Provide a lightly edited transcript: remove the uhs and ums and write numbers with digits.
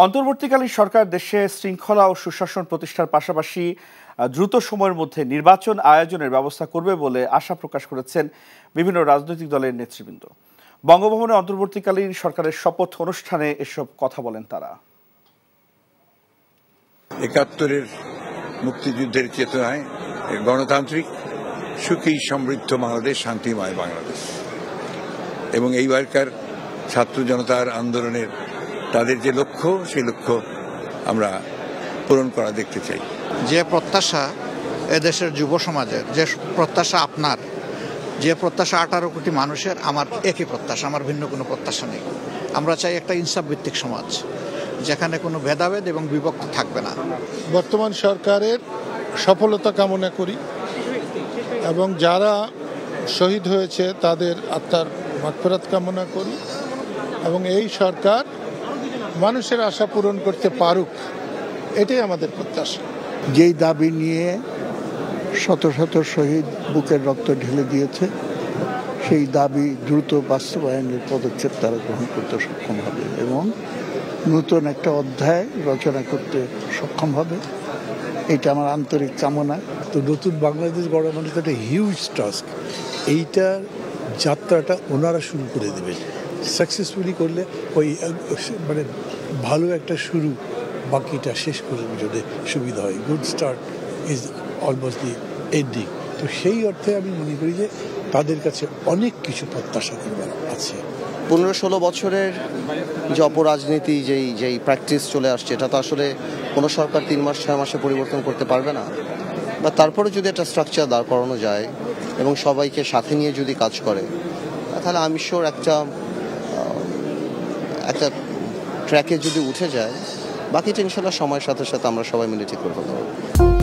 অন্তর্বর্তীকালীন সরকার দেশে শৃঙ্খলা ও সুশাসন প্রতিষ্ঠার পাশাপাশি দ্রুত সময়ের মধ্যে নির্বাচন আয়োজনের ব্যবস্থা করবে বলে আশা প্রকাশ করেছেন বিভিন্ন রাজনৈতিক দলের নেতৃবৃন্দ। বঙ্গভবনে অন্তর্বর্তীকালীন সরকারের শপথ অনুষ্ঠানে এসব কথা বলেন তারা। ৭১-এর মুক্তিযুদ্ধের চেতনায় গণতান্ত্রিক সুখী সমৃদ্ধ বাংলাদেশ, শান্তিময় বাংলাদেশ এবং এইবারকার ছাত্র জনতার আন্দোলনের তাদের যে লক্ষ্য, সেই লক্ষ্য আমরা পূরণ করা দেখতে চাই। যে প্রত্যাশা এদেশের যুব সমাজের, যে প্রত্যাশা আপনার, যে প্রত্যাশা 18 কোটি মানুষের, আমার একই প্রত্যাশা, আমার ভিন্ন কোনো প্রত্যাশা নেই। আমরা চাই একটা ইনসাফ ভিত্তিক সমাজ যেখানে কোনো ভেদাভেদ এবং বিভক্তি থাকবে না। বর্তমান সরকারের সফলতা কামনা করি এবং যারা শহীদ হয়েছে তাদের আত্মার মাগফিরাত কামনা করি এবং এই সরকার মানুষের আশা পূরণ করতে পারুক, এটাই আমাদের প্রত্যাশা। যেই দাবি নিয়ে শত শত শহীদ বুকের রক্ত ঢেলে দিয়েছে, সেই দাবি দ্রুত বাস্তবায়নের পদক্ষেপ তারা গ্রহণ করতে সক্ষম হবে এবং নতুন একটা অধ্যায় রচনা করতে সক্ষম হবে, এটা আমার আন্তরিক কামনা। তো নতুন বাংলাদেশ গড়া মানে একটা হিউজ টাস্ক। এইটার যাত্রাটা ওনারা শুরু করে দেবেন। সাকসেসফুলি করলে ওই মানে ভালো একটা শুরু, বাকিটা শেষ করার জন্য সুবিধা হয়। Good start is almost the ending. তো সেই অর্থে আমি মনে করি যে তাদের কাছে অনেক কিছু প্রত্যাশা করবার আছে। 15-16 বছরের যে অপরাজনীতি যেই প্র্যাকটিস চলে আসছে, এটা তো আসলে কোনো সরকার 3 মাস 6 মাসে পরিবর্তন করতে পারবে না। বা তারপরে যদি একটা স্ট্রাকচার দাঁড় করানো যায় এবং সবাইকে সাথে নিয়ে যদি কাজ করে, তাহলে আমি শিওর একটা ট্র্যাকে যদি উঠে যায়, বাকিটা ইনশাল্লাহ সময়ের সাথে সাথে আমরা সবাই মিলে ঠিক করে ফেলতে পারবো।